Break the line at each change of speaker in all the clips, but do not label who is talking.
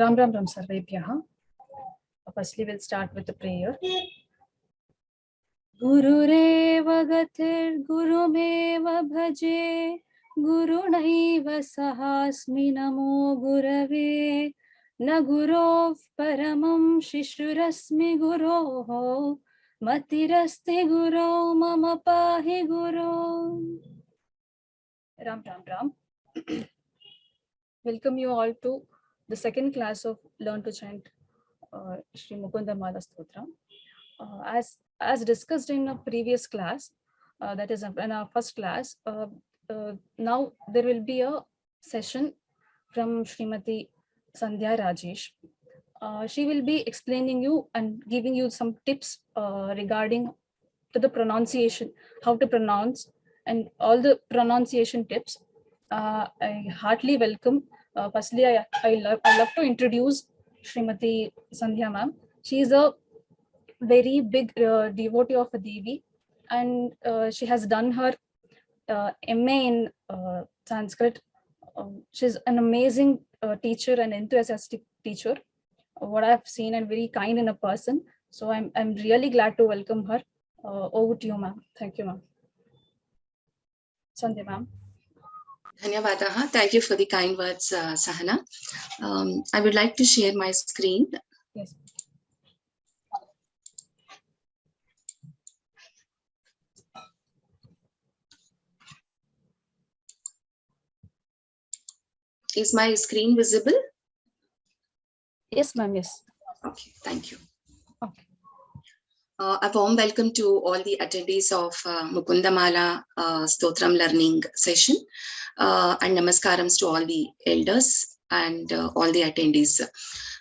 Ram Ram Ram Sarvebhyaha. Firstly, we'll start with the prayer. Gurureva gatir gurumeva bhaje gurunaiva sahasmi namo gurave na gurov paramam shishurasmi guroho matiraste guro mama pahi guru. Ram Ram Ram. Welcome you all to the second class of Learn to Chant Shri Mukundamala Stotra. As discussed in a previous class, that is in our first class, now there will be a session from Smt.Sandhya Rajesh. She will be explaining you and giving you some tips regarding to the pronunciation, how to pronounce, and all the pronunciation tips. I heartily welcome. Firstly, I love to introduce Srimati Sandhya ma'am. She is a very big devotee of Devi, and she has done her MA in Sanskrit. She's an amazing teacher and enthusiastic teacher. What I've seen, and very kind in a person. So I'm really glad to welcome her. Over to you, ma'am. Thank you, ma'am. Sandhya ma'am.
Dhanyavadaha. Thank you for the kind words, Sahana. I would like to share my screen.
Yes.
Is my screen visible?
Yes, ma'am. Yes.
Okay, thank you.
Okay.
A warm welcome to all the attendees of Mukundamala Stotram learning session, and namaskarams to all the elders and all the attendees.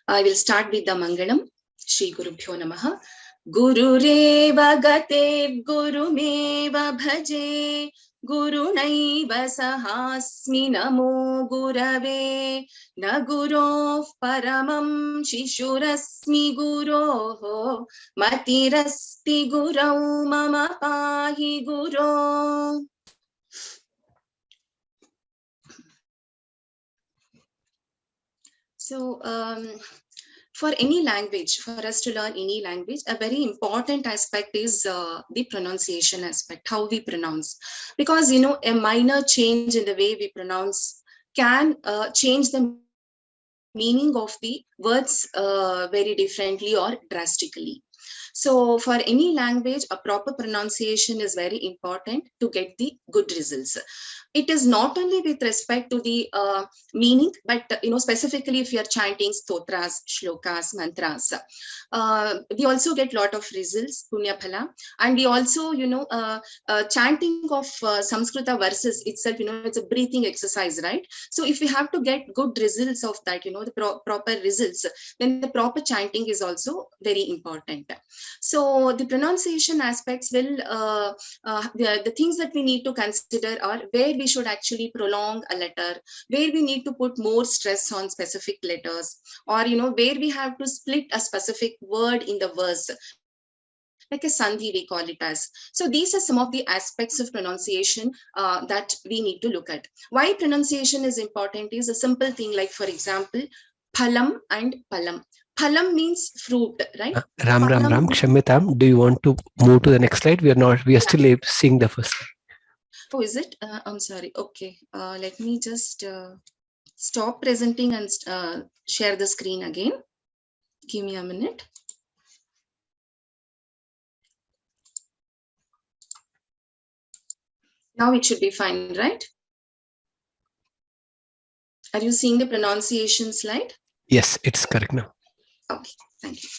I will start with the Mangalam. Shri Gurubhyo Namaha. Gurureva gate gurumeva bhaje gurunaiva sahasmi namo gurave na gurov paramam shishurasmi guroho matirasti gurau mama pahi guru. So for any language, for us to learn any language, a very important aspect is the pronunciation aspect, how we pronounce. Because, you know, a minor change in the way we pronounce can change the meaning of the words very differently or drastically. So for any language, a proper pronunciation is very important to get the good results. It is not only with respect to the meaning, but you know, specifically if you are chanting stotras, shlokas, mantras, we also get a lot of results, punya phala, and we also, you know, chanting of Samskrita verses itself, you know, it's a breathing exercise, right? So if we have to get good results of that, you know, the proper results, then the proper chanting is also very important. So the pronunciation aspects will, the things that we need to consider are where we should actually prolong a letter, where we need to put more stress on specific letters, or, you know, where we have to split a specific word in the verse, like a sandhi we call it as. So these are some of the aspects of pronunciation that we need to look at. Why pronunciation is important is a simple thing, like for example, phalam and palam. Phalam means fruit, right?
Ram Kshamyatam, do you want to move to the next slide? We are still seeing the first slide.
Oh, is it? I'm sorry. Okay. Let me just stop presenting and share the screen again. Give me a minute. Now it should be fine, right? Are you seeing the pronunciation slide?
Yes, it's correct now.
Okay, thank you.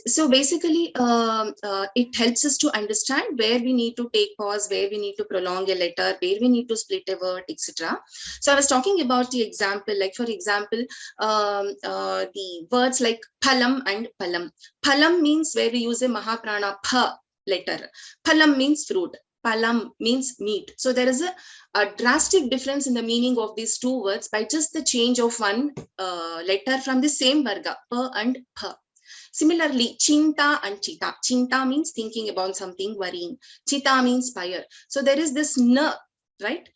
So basically, it helps us to understand where we need to take pause, where we need to prolong a letter, where we need to split a word, etc. So I was talking about the example, like for example, the words like phalam and palam. Phalam means where we use a mahaprana pha letter. Phalam means fruit. Palam means meat. So there is a drastic difference in the meaning of these two words by just the change of one letter from the same varga, pa and pha. Similarly, chinta and chita. Chinta means thinking about something, worrying. Chita means fire. So there is this n, right?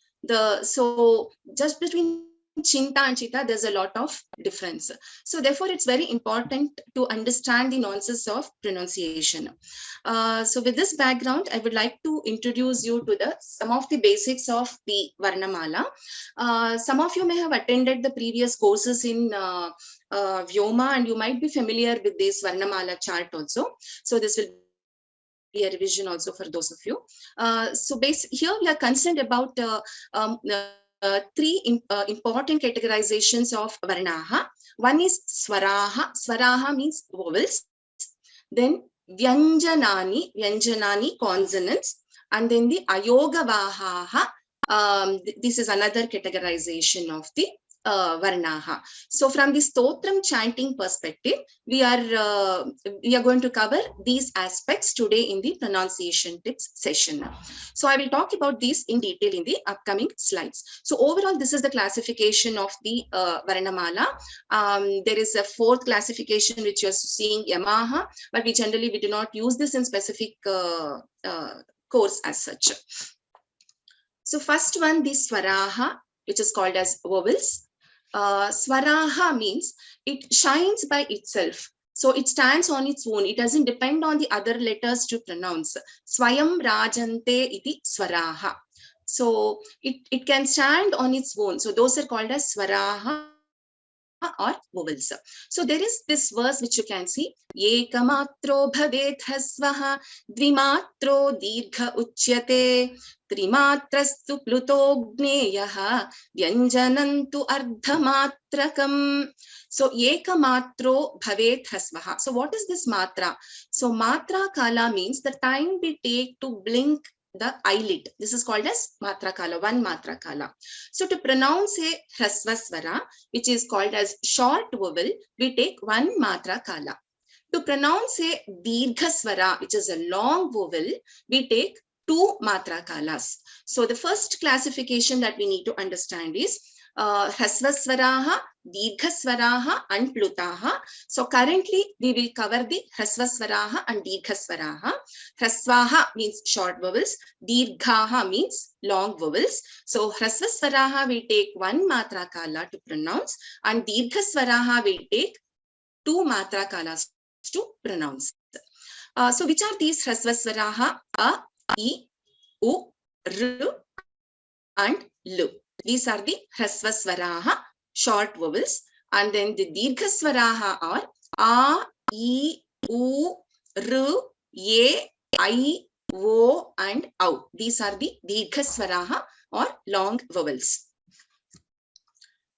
So just between chinta and chita, there's a lot of difference. So therefore, it's very important to understand the nuances of pronunciation. So with this background, I would like to introduce you to some of the basics of the Varnamala. Some of you may have attended the previous courses in Vyoma, and you might be familiar with this Varnamala chart also. So this will be a revision also for those of you. Here we are concerned about three important categorizations of Varnaha. One is Swaraha. Swaraha means vowels. Then Vyanjanani consonants. And then the Ayoga Vahaha. This is another categorization of the Varnaha. So from the Stotram chanting perspective, we are going to cover these aspects today in the pronunciation tips session. So I will talk about these in detail in the upcoming slides. So overall, this is the classification of the Varnamala. There is a fourth classification which you're seeing, Yamaha, but we do not use this in specific course as such. So first one, the Swaraha, which is called as vowels. Swaraha means it shines by itself. So it stands on its own. It doesn't depend on the other letters to pronounce. Swayam rajante iti swaraha. So it can stand on its own. So those are called as swaraha or vowels. So there is this verse which you can see. Ekamatro bhavet hasvaha dvimatro dirgha uchyate trimatrastu plutogneyaha vyanjanantu ardhamatrakam. So ekamatro bhavet hasvaha. So what is this matra? So matra kala means the time we take to blink the eyelid. This is called as matra kala, one matra kala. So to pronounce a hrasva swara, which is called as short vowel, we take one matra kala. To pronounce a dirgha swara, which is a long vowel, we take two matra kalas. So the first classification that we need to understand is hrasva swaraha, dirgha swaraha and plutaha. So currently we will cover the hrasva swaraha and dirgha swaraha. Hrasvaha means short vowels, dirghaha means long vowels. So hrasva swaraha will take one matra kala to pronounce, and dirgha swaraha will take two matra kalas to pronounce. So which are these hrasva swaraha? A, I, U, R and Lu. These are the hrasva swaraha, short vowels. And then the dirgha swaraha are A, I, U, R, E, I, O and Au. These are the dirgha swaraha or long vowels.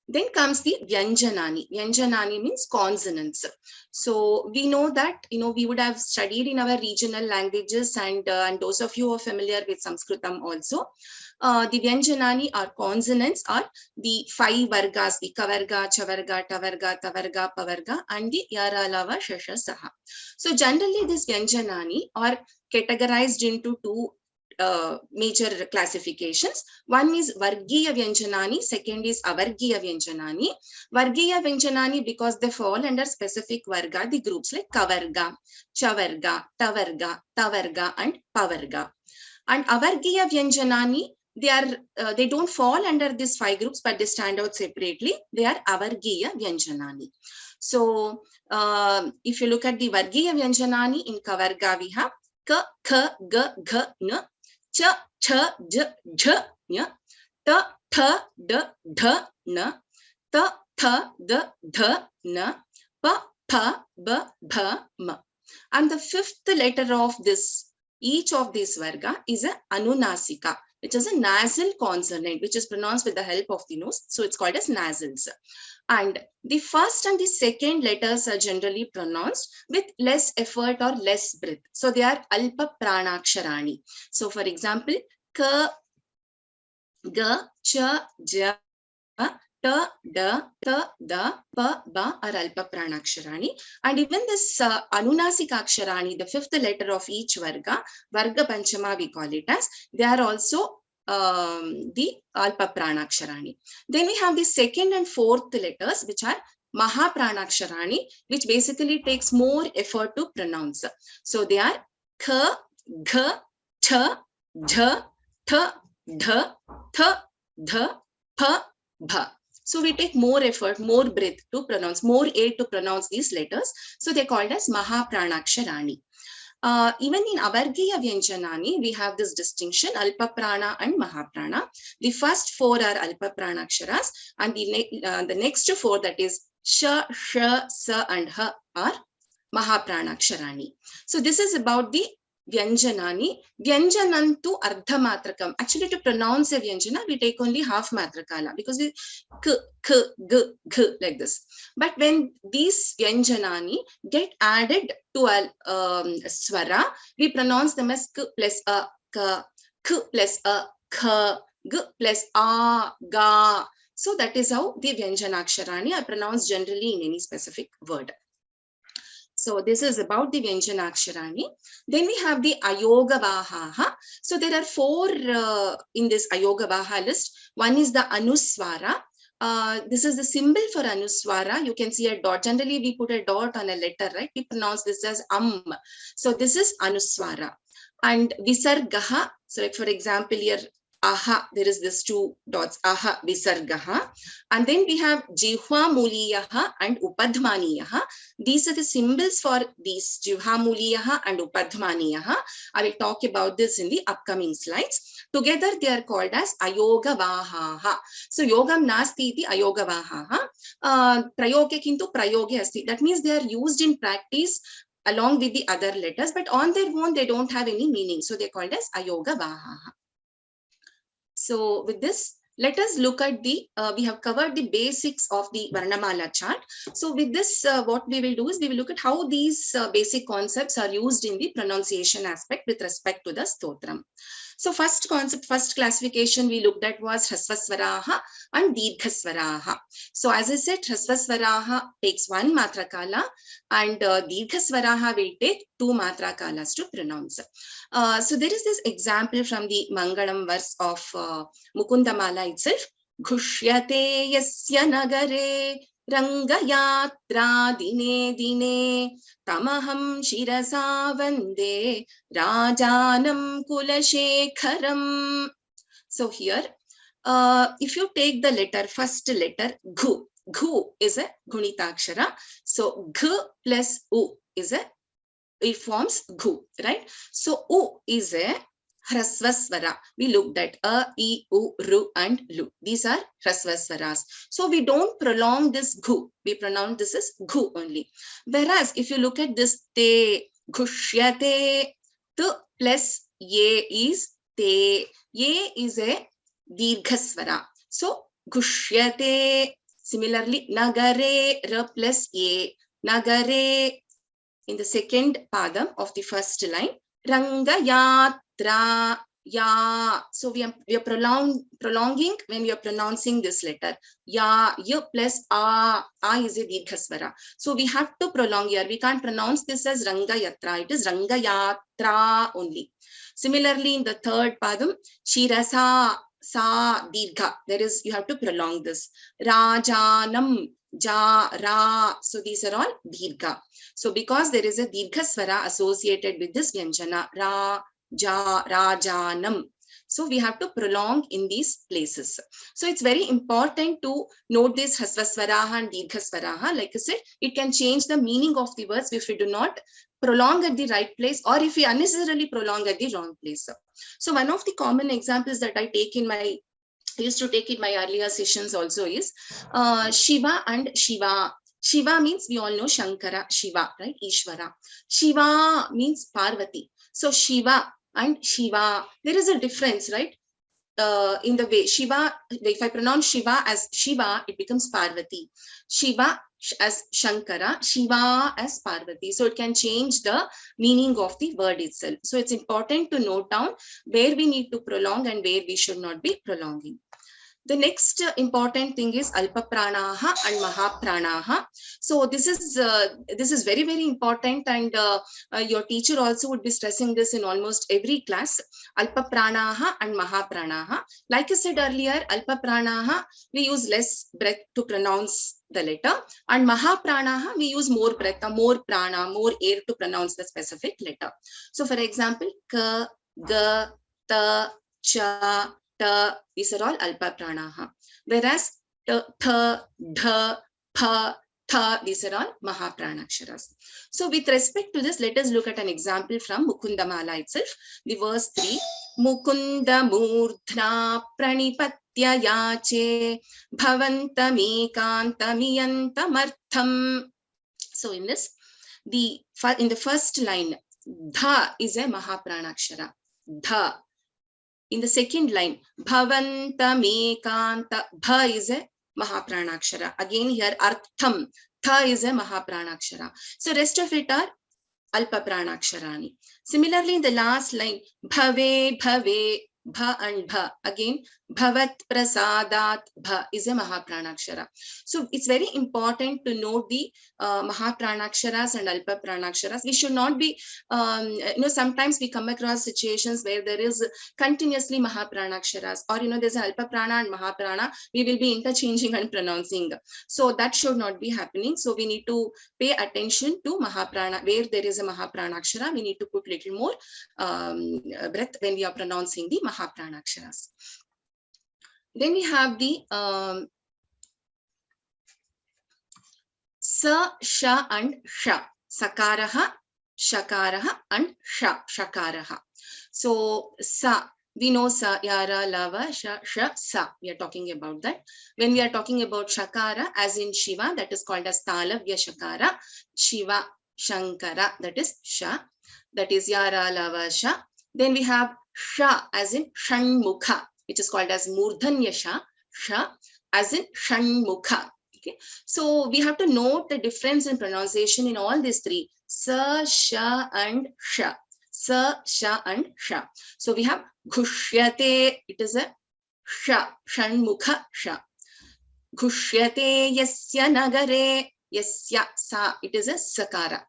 Then comes the Vyanjanani. Vyanjanani means consonants. So we know that, we would have studied in our regional languages, and those of you who are familiar with Sanskritam also. The Vyanjanani are consonants, are the five vargas, the kavarga, chavarga, tavarga, tavarga, pavarga, and the yaralava, shasha, saha. So generally this Vyanjanani are categorized into two major classifications. One is Vargiya Vyanjanani, second is Avargiya Vyanjanani. Vargiya Vyanjanani because they fall under specific varga, the groups like Kavarga, Chavarga, Tavarga, Tavarga and Pavarga. And Avargiya Vyanjanani, they don't fall under these five groups, but they stand out separately. They are Avargiya Vyanjanani. So if you look at the Vargiya Vyanjanani in Kavarga, we have Ka, Kha, Ga, Gha, Na, Cha, Cha, J, Jh, Nya, Ta, Tha, D, Dha, Na, Ta, Tha, D, Dha, Na, Pa, Pha, Ba, Bha, Ma. And the fifth letter of each of these varga is a anunasika, which is a nasal consonant, which is pronounced with the help of the nose. So it's called as nasals. And the first and the second letters are generally pronounced with less effort or less breath. So they are alpa pranaksharani. So for example, ka, ga, cha, ja, ta, da, ta, da, pa, ba are alpa pranaksharani. And even this anunasika aksharani, the fifth letter of each varga panchama we call it as, they are also the alpa pranaksharani. Then we have the second and fourth letters, which are maha pranaksharani, which basically takes more effort to pronounce. So they are kha, gha, cha, jha, tha, dha, tha, dha, pa, bha. So we take more effort, more breath to pronounce, more air to pronounce these letters. So they're called as Mahapranakshārani. Even in Avargiya Vyanjanani, we have this distinction, Alpa Prana and Mahaprana. The first four are Alpa Pranaksharas, and the next four, that is Sha, Sha, Sa, and Ha, are Mahapranaksharani. So this is about the Vyanjanani. Vyanjanantu Ardha Matrakam. Actually, to pronounce a Vyanjana, we take only half Matrakala because we K, K, G, G like this. But when these Vyanjanani get added to a Swara, we pronounce them as K plus A, K, K plus A, K, G plus A, Ga. So that is how the Vyanjanaksharani are pronounced generally in any specific word. So this is about the Vyanjanaksharani. Then we have the Ayogavaha. So there are four in this Ayogavaha list. One is the Anuswara. This is the symbol for Anuswara. You can see a dot. Generally, we put a dot on a letter, right? We pronounce this as So this is Anuswara. And Visargaha. So like for example, here Aha, there is this two dots, Aha, Visargaha. And then we have Jihva Muliyaha and Upadhmaniyaha. These are the symbols for these Jihva Muliyaha and Upadhmaniyaha. I will talk about this in the upcoming slides. Together they are called as Ayogavaha. So Yogam Nasti iti Ayogavaha. Prayoge kintu Prayoge asti. That means they are used in practice along with the other letters, but on their own they don't have any meaning. So they're called as Ayogavaha. So with this, let us look at the, we have covered the basics of the Varnamala chart. So with this, what we will do is we will look at how these basic concepts are used in the pronunciation aspect with respect to the stotram. So first concept, first classification we looked at was Hrasvasvaraha and Dirghasvaraha. So as I said, Hrasvasvaraha takes one matrakala and Dirghasvaraha will take two matrakalas to pronounce. So there is this example from the Mangalam verse of Mukundamala itself. Ghushyate yasya nagare Rangayatra dine dine tamaham shirasa vande rajanam kulashekharam. So here, if you take the letter, first letter, Ghu. Ghu is a Gunitakshara. So G plus U is it forms Ghu, right? So U is a Hrasvasvara. We looked at A, E, U, Ru, and Lu. These are Hrasvasvaras. So we don't prolong this Ghu. We pronounce this as Ghu only. Whereas if you look at this Te, Ghushyate, T plus Ye is Te. Ye is a Dirghasvara. So Ghushyate. Similarly, Nagare, R plus Ye. Nagare. In the second padam of the first line, Rangayatra, ya. So we are prolonging when we are pronouncing this letter. Ya, y plus a is a Dirghasvara. So we have to prolong here. We can't pronounce this as Rangayatra. It is Rangayatra only. Similarly, in the third padam, Shirasa, sa, Dirgha. There is, you have to prolong this. Rajanam, ja, ra. So these are all Dirgha. So because there is a Dirghasvara associated with this Vyanjana, ra, ja, rajanam. So we have to prolong in these places. So it's very important to note this Hrasvasvaraha and Dirghasvaraha. Like I said, it can change the meaning of the words if we do not prolong at the right place or if we unnecessarily prolong at the wrong place. So one of the common examples that I used to take in my earlier sessions also is Shiva and Shiva. Shiva means we all know Shankara, Shiva, right? Ishvara. Shiva means Parvati. So Shiva and Shiva, there is a difference, right? In the way Shiva, if I pronounce Shiva as Shiva, it becomes Parvati. Shiva as Shankara, Shiva as Parvati. So it can change the meaning of the word itself. So it's important to note down where we need to prolong and where we should not be prolonging. The next important thing is Alpa Pranaha and Mahapranaha. So this is very, very important, and your teacher also would be stressing this in almost every class. Alpa Pranaha and Mahapranaha. Like I said earlier, Alpa Pranaha, we use less breath to pronounce the letter, and Mahapranaha, we use more breath, more prana, more air to pronounce the specific letter. So for example, Ka, Ga, Ta, Cha, these are all Alpa Pranaha. Whereas dha, pha, tha. These are all Mahapranaksharas. So with respect to this, let us look at an example from Mukundamala itself. The verse 3, Mukunda Murdhna Pranipatya Yache Bhavantamekantamiyantamartham. So in this, in the first line, dha is a Mahapranakshara. Dha. In the second line, Bhavantamekanta, bha is a Mahapranaksara. Again here, Artham, tha is a Mahapranaksara. So rest of it are Alpa Pranaksharani. Similarly, in the last line, Bhave, Bhave, Bha and Bha. Again, Bhavat Prasadat, Bha is a Mahapranaksara. So it's very important to note the Mahapranaksharas and Alpa Pranaksharas. We should not be, sometimes we come across situations where there is continuously Mahapranaksharas, or, there's an Alpa Prana and Mahaprana. We will be interchanging and pronouncing. So that should not be happening. So we need to pay attention to Mahaprana. Where there is a Mahapranakshara, we need to put little more breath when we are pronouncing the Mahapranaksharas. Then we have the Sa, Sha and Sha. Sakaraha, Shakaraha and Sha, Shakaraha. So Sa, we know Sa, Yara, Lava, Sha, Sha, Sa. We are talking about that. When we are talking about Shakara, as in Shiva, that is called as Talavya Shakara. Shiva, Shankara, that is Sha. That is Yara, Lava, Sha. Then we have Sha, as in Shanmukha, which is called as Murdhanya Sha. Sha, as in Shanmukha. Okay. So we have to note the difference in pronunciation in all these three. Sa, Sha and Sha. Sa, Sha and Sha. So we have Ghushyate, it is a Sha, Shanmukha Sha. Ghushyate Yasya Nagare, Yasya Sa, it is a Sakara.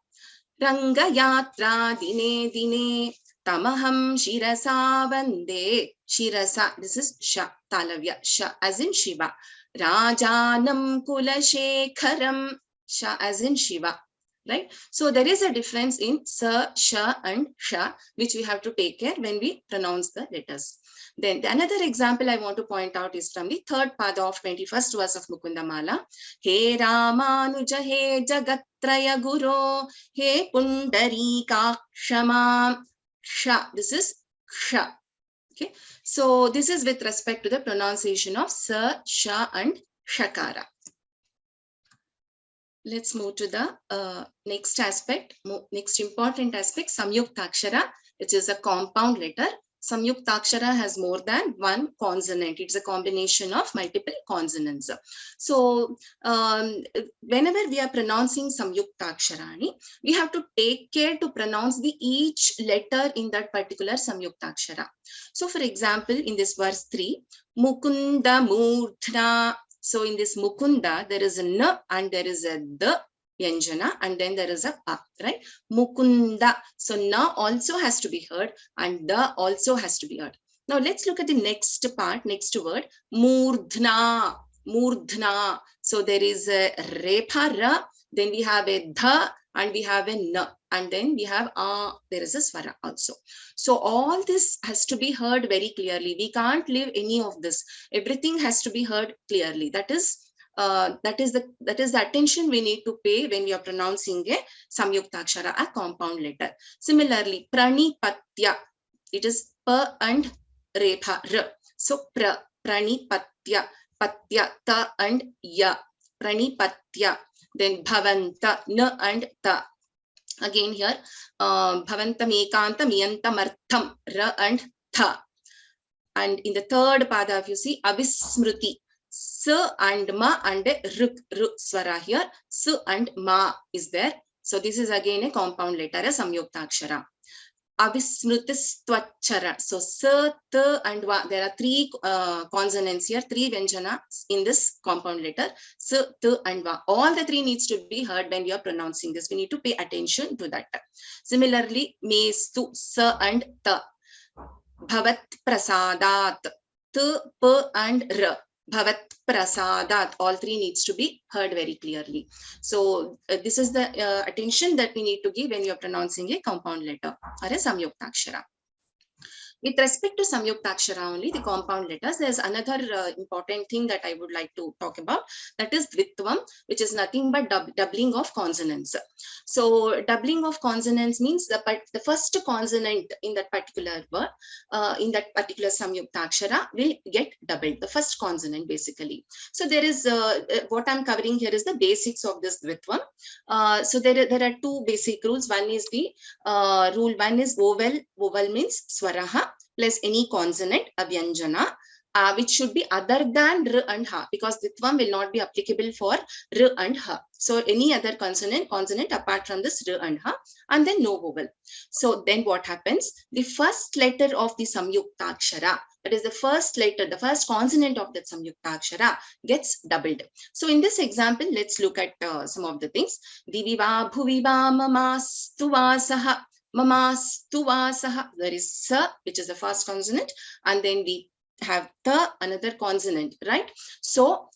Ranga Yatra Dine Dine Tamaham Shirasa Vande. Shirasa, this is Sha, Talavya, Sha as in Shiva. Rajanam Kulashekharam, Sha as in Shiva. Right? So there is a difference in Sa, Sha and Sha, which we have to take care when we pronounce the letters. Then another example I want to point out is from the third pada of 21st verse of Mukundamala. He Ramanuja he Jagatraya Guru he Pundarikakshama. Sha, this is Sha. Okay, so this is with respect to the pronunciation of Sa, Sha and Shakara. Let's move to the next aspect, next important aspect, Samyuktakshara, which is a compound letter. Samyuktakshara has more than one consonant. It's a combination of multiple consonants. So whenever we are pronouncing Samyuktaksharani, we have to take care to pronounce the each letter in that particular Samyuktakshara. So for example, in this verse 3, Mukunda Murdhna. So in this Mukunda, there is a N and there is a D Vyanjana, and then there is a Pa, right? Mukunda. So Na also has to be heard and Da also has to be heard. Now let's look at the next part, next word, Murdhna. Murdhna. So there is a Repha Ra, then we have a Dha and we have a N, and then we have there is a Swara also. So all this has to be heard very clearly. We can't leave any of this. Everything has to be heard clearly. That is the attention we need to pay when we are pronouncing a Samyuktakshara, a compound letter. Similarly, Pranipatya, it is Pa and Repha R. So Pranipatya, Patya, Ta and Ya. Pranipatya. Then Bhavanta, N and Ta. Again here, Bhavantam Ekantam Iyantamartham, Ra and Tha. And in the third pada, if you see, Avismruti, S and Ma and Ruk, Swara here, S and Ma is there. So this is again a compound letter, a Samyuktakshara. Avismrutistvachara. So S, T and Va. There are three consonants here, three Vyanjana in this compound letter. S, T and Va. All the three needs to be heard when we are pronouncing this. We need to pay attention to that. Similarly, Mestu, S and T. Bhavat Prasadat, T, P and R. Bhavat Prasadat, all three needs to be heard very clearly. So this is the attention that we need to give when you are pronouncing a compound letter or a Samyuktakshara. With respect to Samyuktakshara only, the compound letters, there's another important thing that I would like to talk about, that is Dvitvam, which is nothing but doubling of consonants. So doubling of consonants means the first consonant in that particular word, in that particular Samyuktakshara will get doubled, the first consonant basically. So there is, what I'm covering here is the basics of this Dvitvam. So there are two basic rules. One is the rule one is vowel. Vowel means swaraha plus any consonant, avyanjana, which should be other than r and ha, because Dvitvam will not be applicable for r and ha. So any other consonant apart from this r and ha, and then no vowel. So then what happens? The first letter of the Samyuktakshara, that is the first letter, the first consonant of that Samyuktakshara gets doubled. So in this example, let's look at some of the things. Diviva bhuviva mamastuvasaha. Mamastuvasaha. There is sa, which is the first consonant, and then we have the another consonant, right? So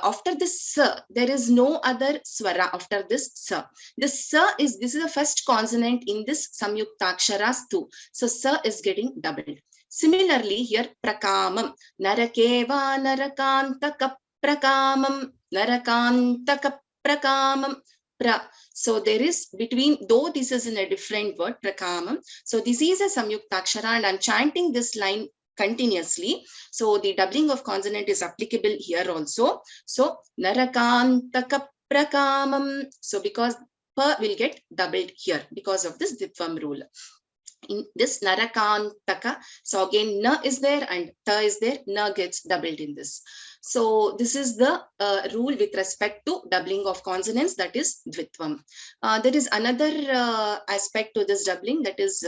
after this sa, there is no other swara after this sa. This sa is, this is the first consonant in this Samyuktaksharas too. So sa is getting doubled. Similarly here, prakamam, narakeva narakantaka prakamam, narakantaka prakamam, pra. So there is between, though this is in a different word, prakamam. So this is a Samyuktakshara and I'm chanting this line continuously. So the doubling of consonant is applicable here also. So narakantaka prakamam. So because pa will get doubled here because of this Dvitvam rule. In this narakantaka, so again na is there and ta is there, na gets doubled in this. So this is the rule with respect to doubling of consonants, that is Dvitvam. There is another aspect to this doubling, that is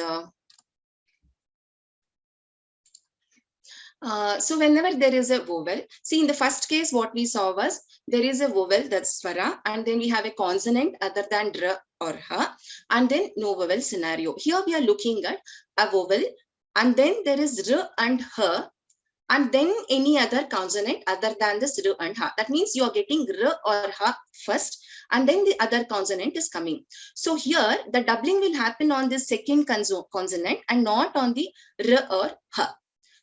so whenever there is a vowel, see in the first case what we saw was there is a vowel, that's swara, and then we have a consonant other than dra or ha, and then no vowel scenario. Here we are looking at a vowel and then there is r and ha, and then any other consonant other than this r and ha. That means you are getting r or ha first and then the other consonant is coming. So here the doubling will happen on the second consonant and not on the r or ha.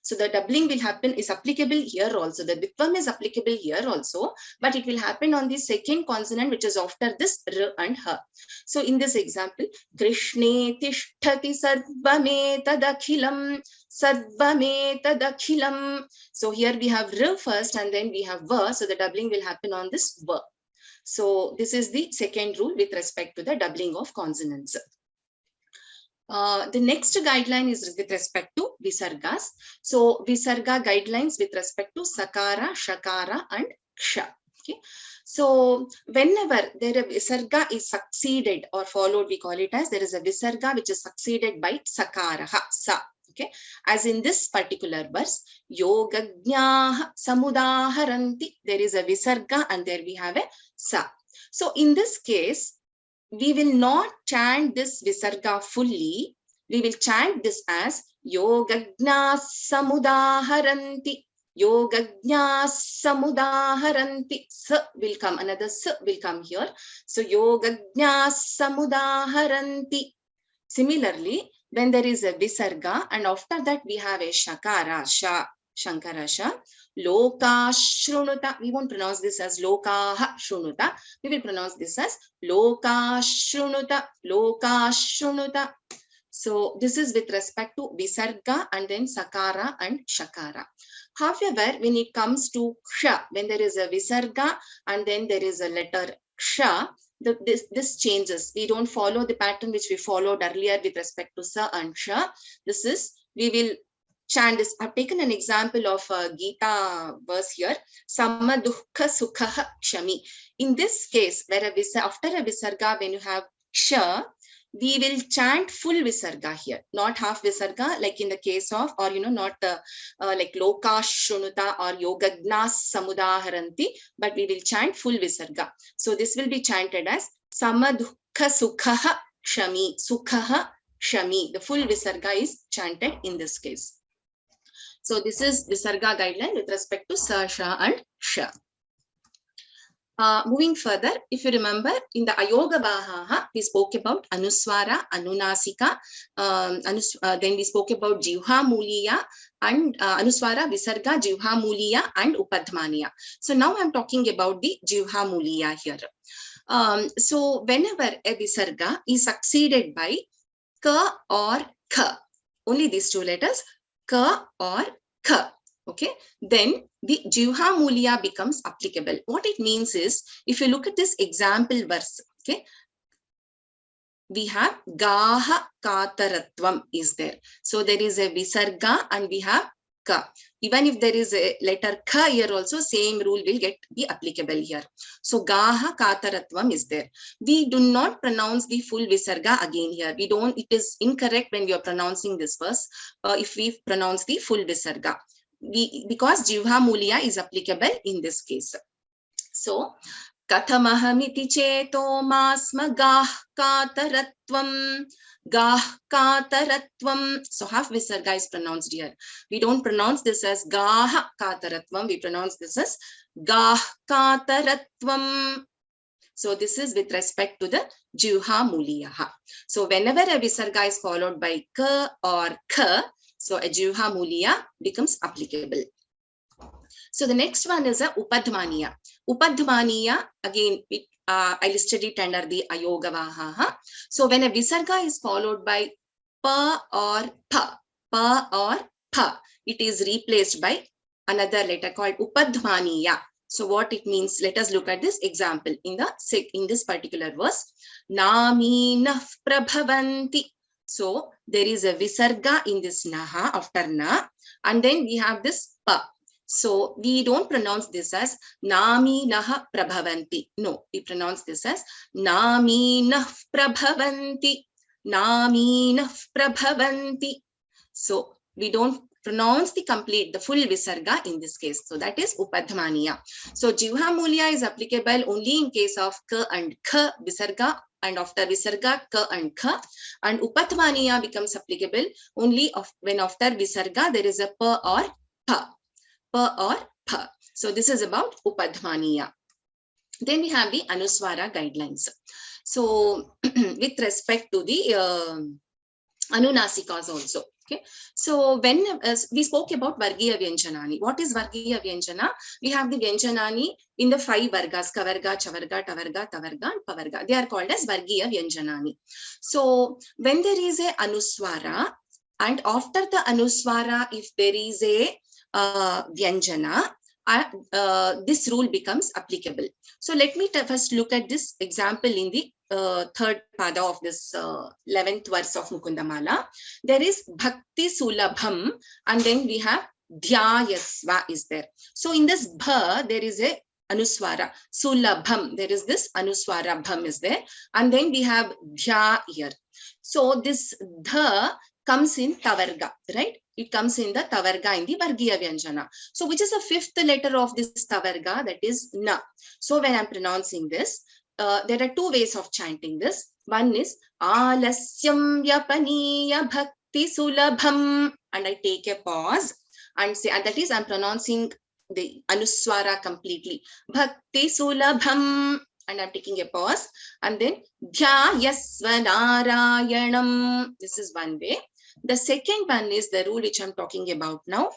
So the doubling will happen, is applicable here also. The Dvitvam is applicable here also, but it will happen on the second consonant, which is after this r and ha. So in this example, Krishne tishtati sarvametadakhilam, sarvametadakhilam. So here we have r first and then we have va. So the doubling will happen on this va. So this is the second rule with respect to the doubling of consonants. The next guideline is with respect to visargas. So visarga guidelines with respect to sakara, shakara and ksha. Okay. So whenever there a visarga is succeeded or followed, we call it as there is a visarga which is succeeded by sakaraha, sa. Okay. As in this particular verse, yogajnaha samudaharanti, there is a visarga and there we have a sa. So in this case, we will not chant this visarga fully. We will chant this as yogajna samudaharanti. Yogajna samudaharanti. Sa will come, another sa will come here. So yogajna samudaharanti. Similarly, when there is a visarga and after that we have a shakara, sha, shankara sha, loka shrunuta. We won't pronounce this as loka shrunuta. We will pronounce this as loka shrunuta, loka shrunuta. So this is with respect to visarga and then sakara and shakara. However, when it comes to ksha, when there is a visarga and then there is a letter ksha, this changes. We don't follow the pattern which we followed earlier with respect to sa and ksha. This is, we will chant this. I've taken an example of a Gita verse here. Sama dukkha sukha kshami. In this case, where after a visarga, when you have ksha, we will chant full visarga here, not half visarga, like in the case of, or not like loka shrunuta or yogajna samudaharanti, but we will chant full visarga. So this will be chanted as samadukha sukha kshami, sukha kshami. The full visarga is chanted in this case. So this is visarga guideline with respect to sa, sha and sha. Moving further, if you remember, in the Ayoga Vahaha, we spoke about Anuswara, Anunasika, then we spoke about Jivha Muliya and Anuswara, Visarga, Jivha Muliya and Upadmaniya. So now I'm talking about the Jivha Muliya here. So whenever a Visarga is succeeded by Ka or Kha, only these two letters, Ka or Kha, okay, then the Jivha Muliya becomes applicable. What it means is, if you look at this example verse, okay, we have Gaha Kataratvam is there. So there is a Visarga and we have Ka. Even if there is a letter Ka here also, same rule will be applicable here. So Gaha Kataratvam is there. We do not pronounce the full Visarga again here. We don't, it is incorrect when we are pronouncing this verse if we pronounce the full Visarga. Because Jivha Muliya is applicable in this case. So, Katamahamiti cheto masma gah kataratvam, gah kataratvam. So, half Visarga is pronounced here. We don't pronounce this as gah kataratvam. We pronounce this as gah kataratvam. So, this is with respect to the Jivha Muliya. So, whenever a Visarga is followed by ka or kha, so a Jivha Muliya becomes applicable. So the next one is a Upadmaniya. Upadmaniya, again, I listed it under the Ayoga Vahaha. So when a Visarga is followed by Pa or Pa, it is replaced by another letter called Upadmaniya. So what it means, let us look at this example in this particular verse. Nami naf prabhavanti. So there is a Visarga in this Naha after Na, and then we have this Pa. So we don't pronounce this as Nami Naha Prabhavanti. No, we pronounce this as Nami Nah Prabhavanti. Nami Nah Prabhavanti. So we don't pronounce the full Visarga in this case. So that is Upadmaniya. So Jivha Muliya is applicable only in case of Ka and Kha Visarga, and after Visarga, Ka and Kha. And Upadmaniya becomes applicable only when after Visarga there is a Pa or Pa. Pa or Pa. So this is about Upadmaniya. Then we have the Anuswara guidelines. So with respect to the Anunasikas also. Okay. So when we spoke about Vargiya Vyanjanani. What is Vargiya Vyanjana? We have the Vyanjanani in the 5 Vargas, Kavarga, Chavarga, Tavarga, Tavarga and Pavarga. They are called as Vargiya Vyanjanani. So when there is a Anuswara, and after the Anuswara, if there is a Vyanjana, this rule becomes applicable. So let me first look at this example in the third pada of this 11th verse of Mukundamala. There is Bhakti Sulabham, and then we have Dhyayasva is there. So in this Bha, there is a Anuswara. Sulabham, there is this Anuswara Bham is there. And then we have Dhya here. So this Dha comes in Tavarga, right? It comes in the Tavarga in the Vargiya Vyanjana. So which is the 5th letter of this Tavarga? That is Na. So when I'm pronouncing this, there are 2 ways of chanting this. One is Alasyam Yapaniya Bhakti Sulabham, and I take a pause and say, and that is I'm pronouncing the Anuswara completely. Bhakti Sulabham, and I'm taking a pause, and then Dhyayasva Narayanam. This is one way. The second one is the rule which I'm talking about now.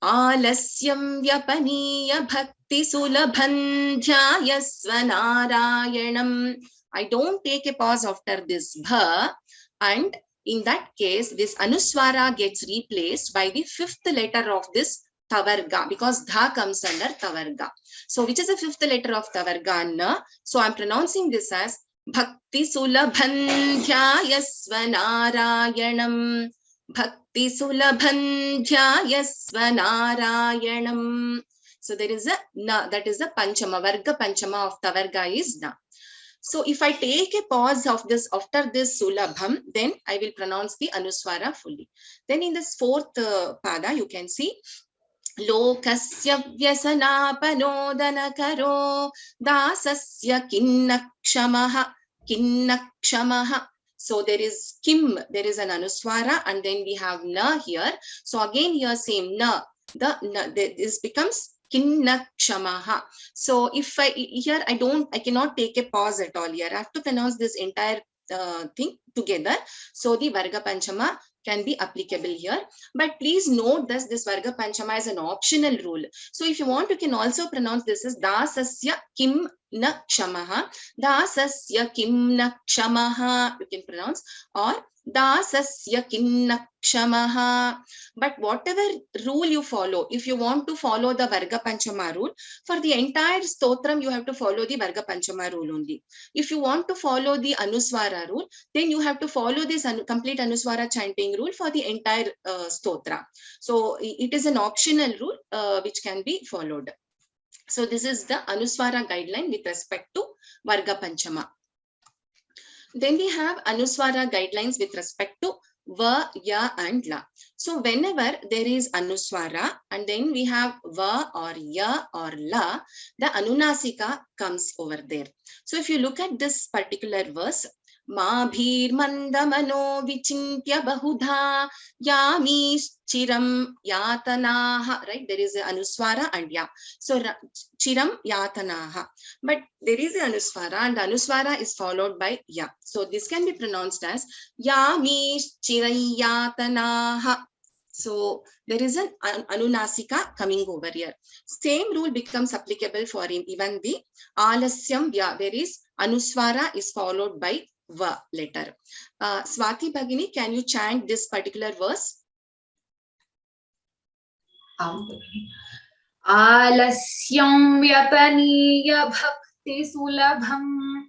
Alasyam Vyapaniya Bhakti Sulabhan Dhyayasva Narayanam. I don't take a pause after this Bha, and in that case, this Anuswara gets replaced by the 5th letter of this Tavarga, because Dha comes under Tavarga. So which is the 5th letter of Tavarga? Na. So I'm pronouncing this as Bhakti Sulabhan Dhyayasva Narayanam. Bhakti Sulabhan Dhyayasva Narayanam. So there is a Na, that is the Panchama, Varga Panchama of Tavarga is Na. So if I take a pause of this after this Sulabham, then I will pronounce the Anuswara fully. Then in this 4th pada, you can see Lokasya Vyasanapanodana Karo Dasasya Kinnakshamaha. So there is Kim, there is an Anuswara, and then we have Na here. So again here same Na. This becomes kinna kshamaha. So if I cannot take a pause at all here. I have to pronounce this entire thing together. So the Varga Panchama can be applicable here. But please note this Varga Panchama is an optional rule. So if you want, you can also pronounce this as dasasya kim na kshamaha. Dasasya kim na kshamaha. You can pronounce, or dasasya kim na kshamaha. But whatever rule you follow, if you want to follow the Varga Panchama rule, for the entire stotram, you have to follow the Varga Panchama rule only. If you want to follow the Anuswara rule, then you have to follow this complete Anuswara chanting rule for the entire stotra. So it is an optional rule which can be followed. So this is the Anuswara guideline with respect to Varga Panchama. Then we have Anuswara guidelines with respect to Va, Ya and La. So whenever there is Anuswara and then we have Va or Ya or La, the Anunasika comes over there. So if you look at this particular verse, Ma bhir mandamano vichintya bahudha yami chiram yatanaha, right? There is a Anuswara and Ya. So chiram yatanaha. But there is an Anuswara and the Anuswara is followed by Ya. So this can be pronounced as Yami chirayatanaha. So there is an Anunasika coming over here. Same rule becomes applicable for even the Alasyam Vya, where is Anuswara is followed by Va letter. Swati Bhagini, can you chant this particular verse?
Alasyam vyapaniya bhakti sulabham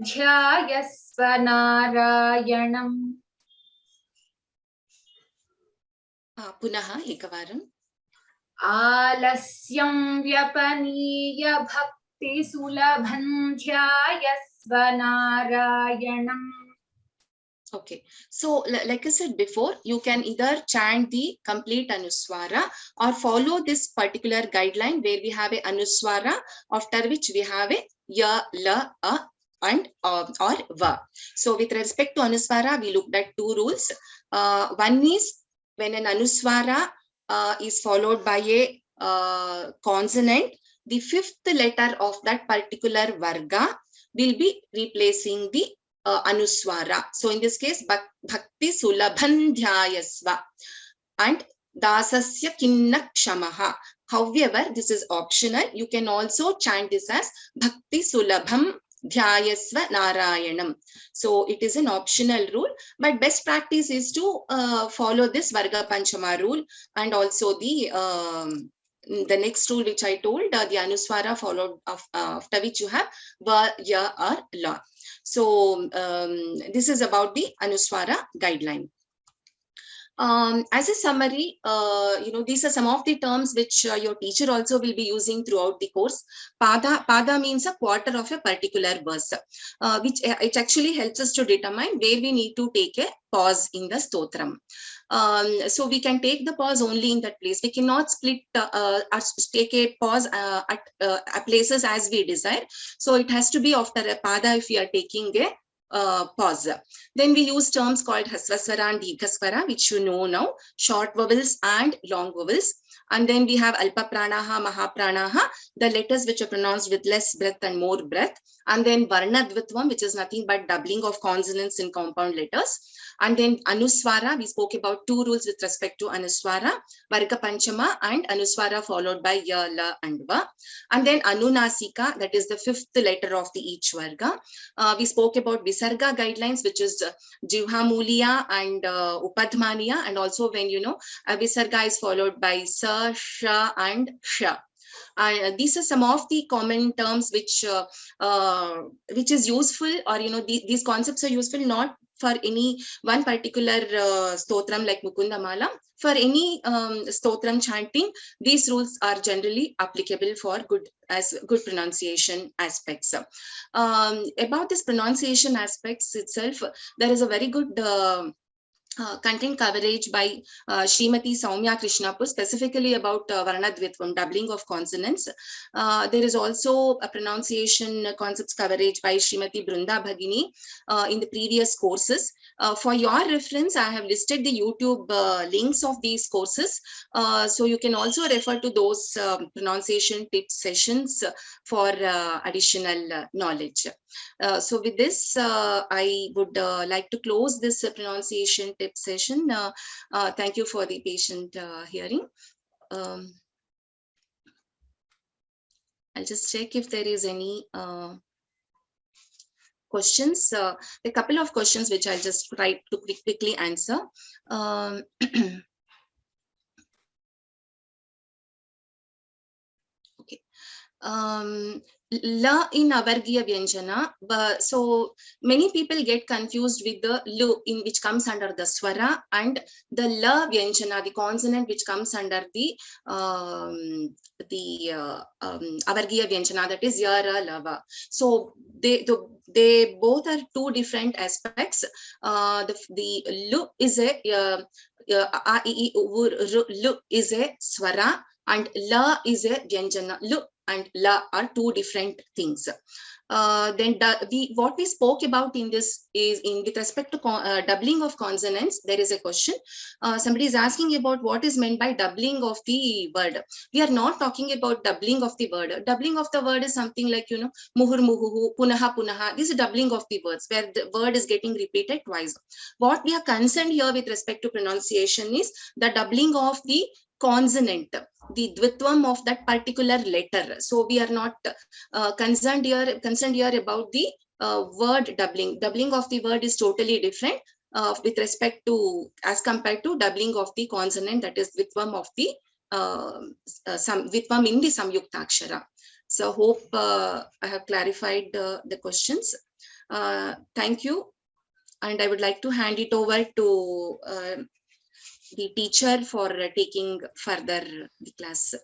dhyayasva narayanam.
Punaha ekavaram.
Alasyam vyapaniya bhakti sulabham dhyayasva narayanam.
Okay, so like I said before, you can either chant the complete Anuswara or follow this particular guideline where we have a Anuswara, after which we have a Ya, La, A and or Va. So with respect to Anuswara, we looked at two rules. One is when an Anuswara is followed by a consonant, the fifth letter of that particular Varga will be replacing the Anuswara. So in this case, Bhakti Sulabhan Dhyayasva and Dasasya Kinna Kshamaha. However, this is optional. You can also chant this as Bhakti Sulabham Dhyayasva Narayanam. So it is an optional rule, but best practice is to follow this Varga Panchama rule and also the next rule which I told, the Anuswara followed after which you have Va, Ya or La. So this is about the Anuswara guideline. As a summary, these are some of the terms which your teacher also will be using throughout the course. Pada means a quarter of a particular verse, which it actually helps us to determine where we need to take a pause in the stotram. So we can take the pause only in that place. We cannot split take a pause at places as we desire. So it has to be after a pada if we are taking a pause. Then we use terms called Hasvaswara and Dikaswara, which you know now, short vowels and long vowels. And then we have Alpa Pranaha, Maha Pranaha, the letters which are pronounced with less breath and more breath. And then Varna Dvitvam, which is nothing but doubling of consonants in compound letters. And then Anuswara, we spoke about two rules with respect to Anuswara, Varga Panchama and Anuswara followed by Ya, La and Va. And then Anunasika, that is the fifth letter of the each Varga. We spoke about Visarga guidelines, which is Jivha Muliya and Upadhmaniya. And also when a Visarga is followed by Sa, Sha and Sha. These are some of the common terms which is useful, or these concepts are useful not for any one particular stotram like Mukundamala. For any stotram chanting, these rules are generally applicable for good pronunciation aspects. About this pronunciation aspects itself, there is a very good content coverage by Srimati Soumya Krishnapur, specifically about Varnadvitvam, doubling of consonants. There is also a pronunciation concepts coverage by Srimati Brunda Bhagini in the previous courses. For your reference, I have listed the YouTube links of these courses. So you can also refer to those pronunciation tip sessions for additional knowledge. So with this, I would like to close this pronunciation tip session. Thank you for the patient hearing. I'll just check if there is any questions. A couple of questions which I'll just try to quickly answer. Okay. La in avargiya vyanjana, so many people get confused with the lu in which comes under the swara and the la vyanjana, the consonant which comes under the avargiya vyanjana, that is yara lava. So they both are two different aspects. The lu is a a, I, lu is a swara and la is a vyanjana. Lu and la are two different things. Then what we spoke about in this is with respect to doubling of consonants. There is a question. Somebody is asking about what is meant by doubling of the word. We are not talking about doubling of the word. Doubling of the word is something like, muhur muhuhu, punaha punaha. This is doubling of the words where the word is getting repeated twice. What we are concerned here with respect to pronunciation is the doubling of the consonant, the dvitvam of that particular letter. So we are not concerned here about the word doubling. Doubling of the word is totally different with respect to, as compared to doubling of the consonant, that is dvitvam of the dvitvam in the samyuktakshara. So hope I have clarified the questions. Thank you, and I would like to hand it over to the teacher for taking further the class.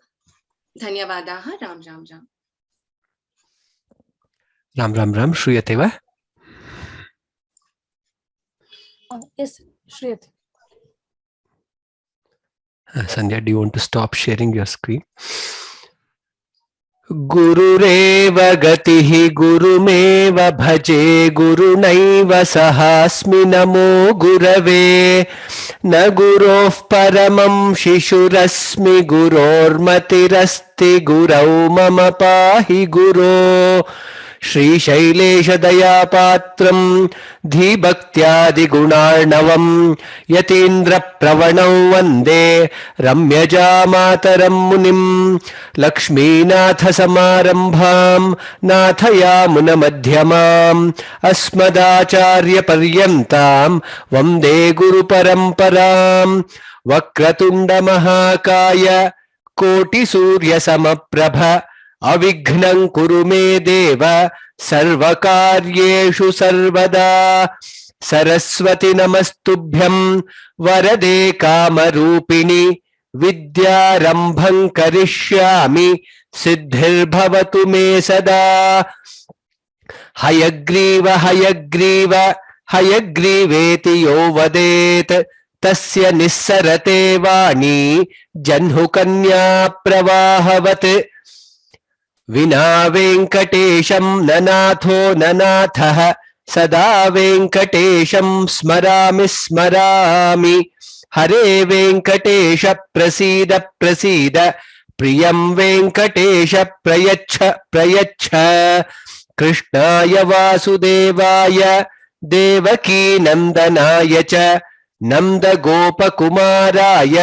Dhanyavadaha. Ram Ram Ram.
Ram Ram Ram. Shruyate va?
Yes, Shriyat.
Sandhya, do you want to stop sharing your screen? गुरुरेव गतिः गुरुमेव भजे गुरुनैव सहास्मि नमो गुरवे न गुरोः परमं शिशुरस्मि गुरोर्मतिरस्ति गुरौ मम पाहि गुरो श्रीशैलेशदयापात्रं धीभक्त्यादिगुणार्णवं यतीन्द्रप्रवणं वन्दे रम्यजामातरं मुनिं लक्ष्मीनाथसमारम्भां नाथयामुनमध्यमाम् अस्मदाचार्यपर्यन्तां वन्दे गुरुपरम्परां वक्रतुण्डमहाकाय कोटिसूर्यसमप्रभ अविघ्नं कुरु मे देव सर्वकार्येषु सर्वदा सरस्वती नमस्तुभ्यं वरदे कामरूपिणि विद्यारम्भं करिष्यामि सिद्धिर्भवतु मे सदा हयग्रीव हयग्रीव हयग्रीवेति यो वदेत् तस्य निस्सरते वाणी जह्नुकन्या प्रवाहवत् विना वेङ्कटेशं ननाथो ननाथः सदा वेङ्कटेशं स्मरामि स्मरामि हरे वेङ्कटेश प्रसीद प्रसीद प्रियं वेङ्कटेश प्रयच्छ प्रयच्छ कृष्णाय वासुदेवाय देवकी नन्दनाय च नन्दगोपकुमाराय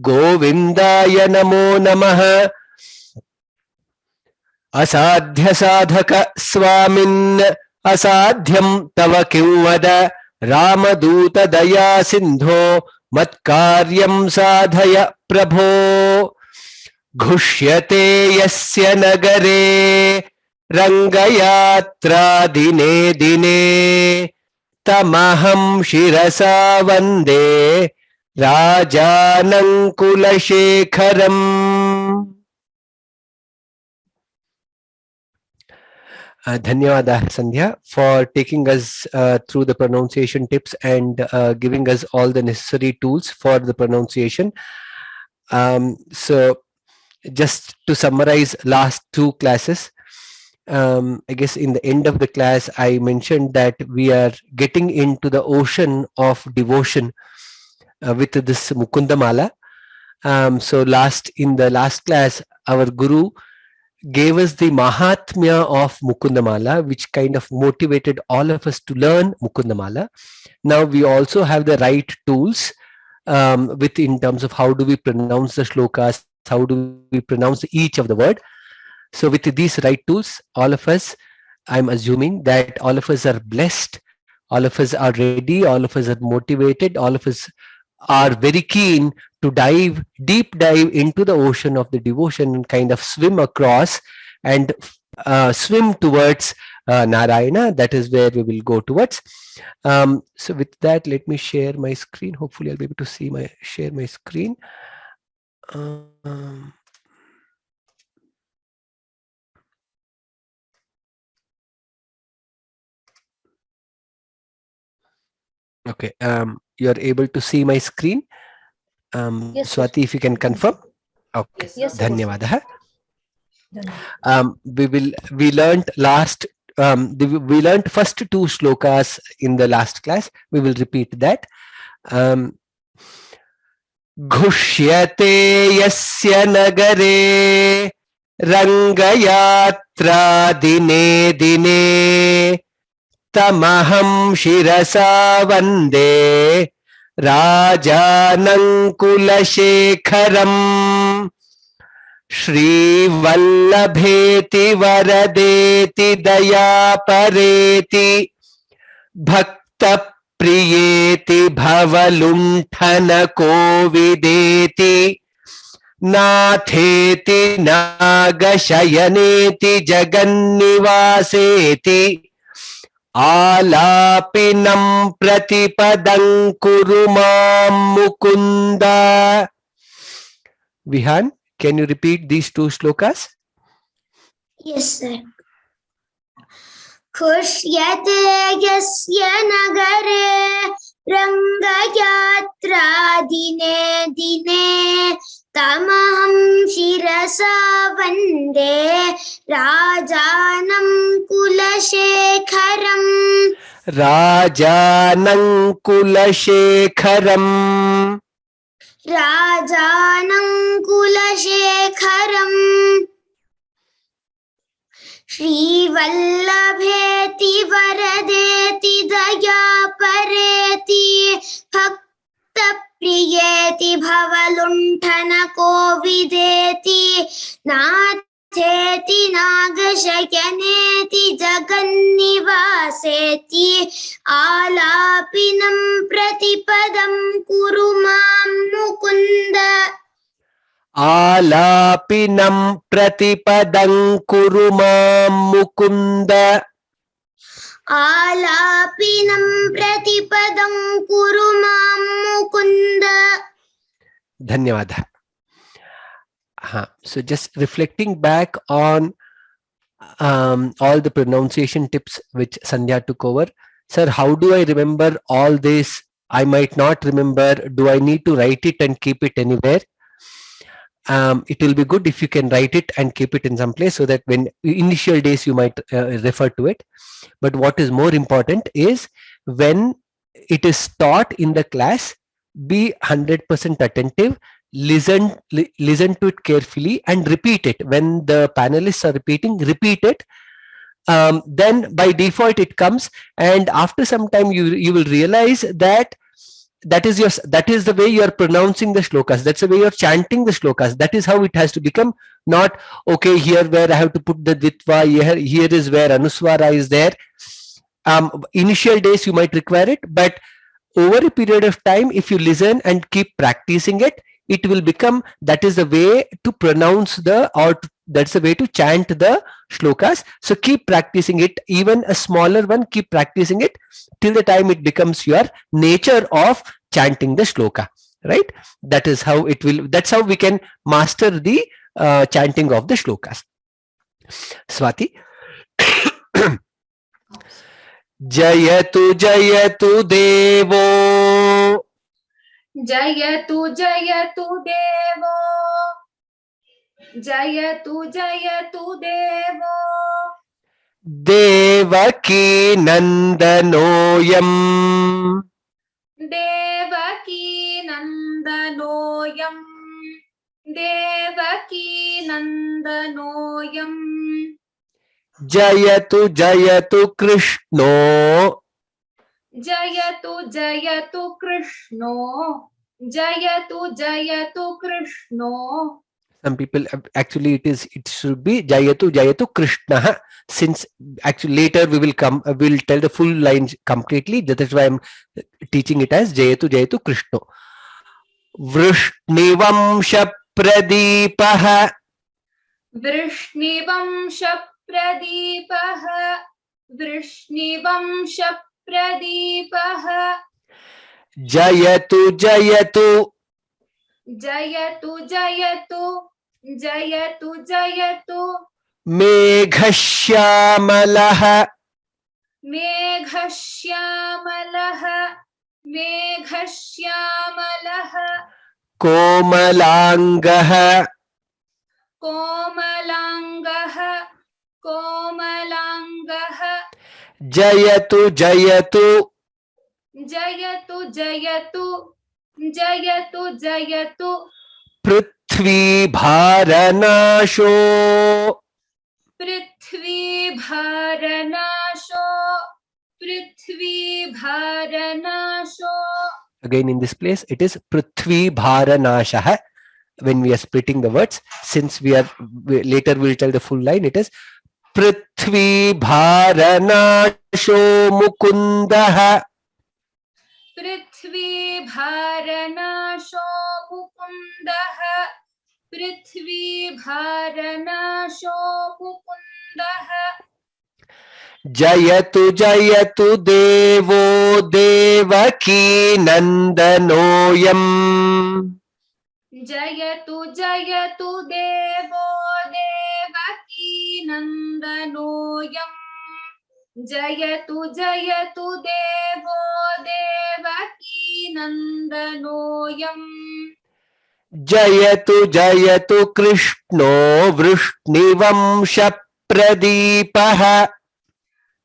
गोविन्दाय नमो नमः असाध्य साधक स्वामिन् असाध्यं तव किं वद रामदूत दया सिन्धो मत्कार्यं साधय प्रभो घुष्यते यस्य नगरे रङ्गयात्रा दिने दिने तमहं शिरसा वन्दे राजानङ्कुलशेखरम् Dhanyawada Sandhya for taking us through the pronunciation tips and giving us all the necessary tools for the pronunciation. So just to summarize last two classes, I guess in the end of the class I mentioned that we are getting into the ocean of devotion with this Mukundamala. So in the last class, our Guru gave us the Mahatmya of Mukundamala, which kind of motivated all of us to learn Mukundamala. Now we also have the right tools with in terms of how do we pronounce the shlokas, how do we pronounce each of the word. So with these right tools, all of us, I'm assuming that all of us are blessed, all of us are ready, all of us are motivated, all of us are very keen to deep dive into the ocean of the devotion and kind of swim across and swim towards Narayana. That is where we will go towards. So with that, let me share my screen. Hopefully I'll be able to share my screen. Okay, you're able to see my screen.
Yes, sir.
Swati, if you can confirm. Okay,
Yes, sir.
Dhanyawada.
Done.
We learned we learned first two shlokas in the last class. We will repeat that. Ghushyate yasya nagare rangayatra dine dine tamaham shirasa vande rajanankulashekharam Shri Vallabheti Varadeeti Dayapareti Bhakta Priyeti Bhavalunthana Kovideti Natheti Nagashayaneti Jagannivaseti Alapinam Pratipadam Kurumam Mukunda. Vihan, can you repeat these two shlokas?
Yes, sir. Khushyate yasya nagare rangayatra dine dine tamaham shirasa vande rajanam kulashekharam.
Rajanam Kulashekharam.
Rajanam kulashekharam. Shri Vallabheti Varadeti Dayapareti Bhakta Priyeti Bhavalunthana Kovideti Natheti Nagashayaneti Jagannivaseti Alapinam Pratipadam Kurumam Mukunda.
Alapinam Pratipadam Kurumam Mukunda.
Alapinam Pratipadam Kurumam Mukunda.
Dhanyawada. So just reflecting back on all the pronunciation tips which Sandhya took over. Sir, how do I remember all this? I might not remember. Do I need to write it and keep it anywhere? It will be good if you can write it and keep it in some place so that when initial days you might refer to it. But what is more important is when it is taught in the class, be 100% attentive, listen to it carefully and repeat it. When the panelists are repeating, repeat it. Then by default it comes, and after some time you will realize that that is the way you are pronouncing the shlokas. That's the way you are chanting the shlokas. That is how it has to become. Not okay, here where I have to put the ditva, here is where anuswara is there. Initial days you might require it, but over a period of time, if you listen and keep practicing it, it will become that is the way to pronounce that's the way to chant the shlokas. So keep practicing it. Even a smaller one, keep practicing it till the time it becomes your nature of chanting the shloka, right? That is how it will. That's how we can master the chanting of the shlokas. Swati. Jayatu Jayatu Devo.
जयतु जयतु देवो जयतु जयतु देवो
Devaki Nandanoyam.
Devaki नन्दनोऽयं Devaki नन्दनोऽयं
Jayatu Jayatu Krishno.
जयतु जयतु कृष्णो जयतु जयतु कृष्णो
Some people actually it should be Jayatu Jayatu Krishna, since actually later we will we'll tell the full lines completely. That is why I'm teaching it as Jayatu Jayatu Krishna. Vrishnivansha Pradipah.
वृष्णिवंशप्रदीपः वृष्णिवंशप्रदीपः
Jayatu Jayatu.
जयतु जयतु जयतु जयतु
Meghashyamalah.
मेघश्यामलः मेघश्यामलः
Komalangah.
कोमलाङ्गः कोमलाङ्गः
Jayatu Jayatu.
जयतु जयतु जयतु जयतु
Prithvi Bharanasho.
पृथ्वीभारनाशो पृथ्वीभारनाशो
Again in this place it is Prithvi Bharanashah. When we are splitting the words, since later we'll tell the full line, it is Prithvi Bharanasho Mukundah.
पृथ्वीभारनाशो मुकुन्दः पृथ्वीभारनाशो मुकुन्दः
Jayatu Jayatu Devo Devaki Nandanoyam.
जयतु जयतु देवो देवकी नन्दनोऽयं जयतु जयतु देवो Devaki नन्दनोऽयं
Jayatu Jayatu Krishno Vrishnivansha Pradipah.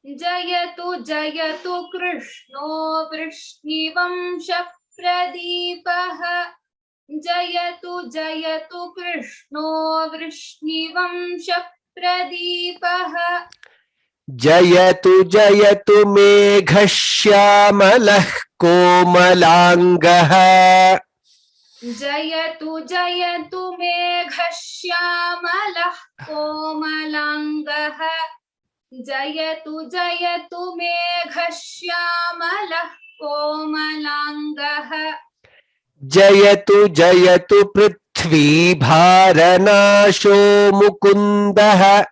जयतु जयतु कृष्णो वृष्णिवंशप्रदीपः जयतु जयतु कृष्णो वृष्णिवंशप्रदीपः
Jayatu Jayatu Meghashyamalah Komalangah.
जयतु जयतु मेघश्यामलः कोमलाङ्गः जयतु जयतु मेघश्यामलः कोमलाङ्गः
Jayatu Jayatu Prithvi Bharanasho Mukundah.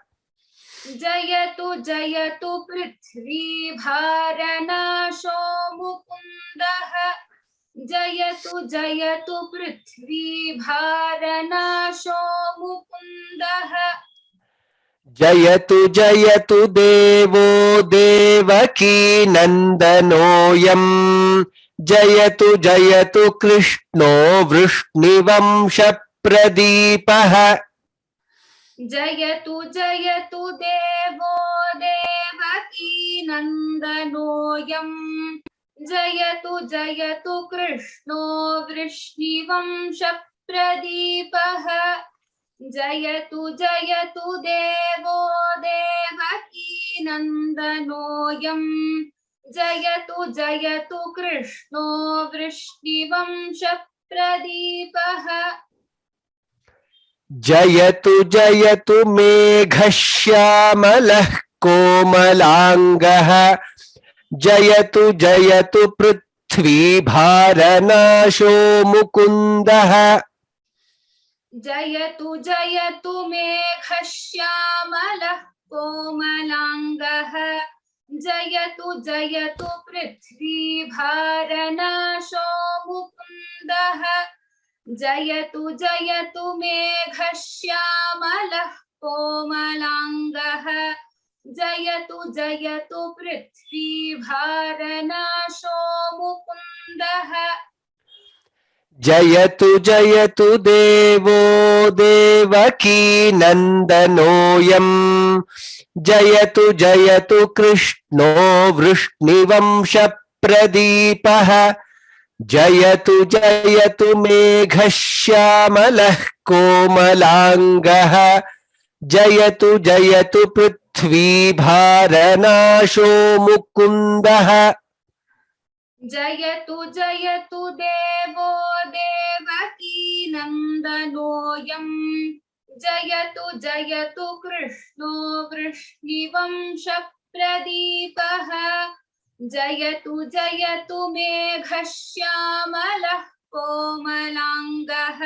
जयतु जयतु पृथ्वीभारनाशो मुकुन्दः जयतु जयतु पृथ्वीभारनाशो मुकुन्दः
Jayatu Jayatu Devo Devaki Nandanoyam. Jayatu Jayatu Krishno Vrishnivansha Pradipah.
जयतु जयतु देवो देवकी नन्दनोऽयं जयतु जयतु कृष्णो वृष्णिवंशप्रदीपः जयतु जयतु देवो देवकी नन्दनोऽयं जयतु जयतु कृष्णो वृष्णिवंशप्रदीपः
Jayatu Jayatu Meghashyamalah Komalangah. Jayatu Jayatu Prithvi Bharanasho Mukundah.
जयतु जयतु मेघश्यामलः कोमलाङ्गः जयतु जयतु पृथ्वीभारनाशो मुकुन्दः जयतु जयतु मेघश्यामलः कोमलाङ्गः जयतु जयतु पृथ्वी भारनाशो मुकुन्दः
जयतु जयतु देवो देवकी नन्दनोऽयम् जयतु जयतु कृष्णो वृष्णिवंशप्रदीपः जयतु जयतु मेघश्यामलः कोमलाङ्गः जयतु जयतु पृथ्वी भारनाशो मुकुन्दः
जयतु जयतु देवो देवकी नन्दनोऽयम् जयतु जयतु कृष्णो वृष्णिवंशप्रदीपः जयतु जयतु मेघश्यामलः कोमलाङ्गः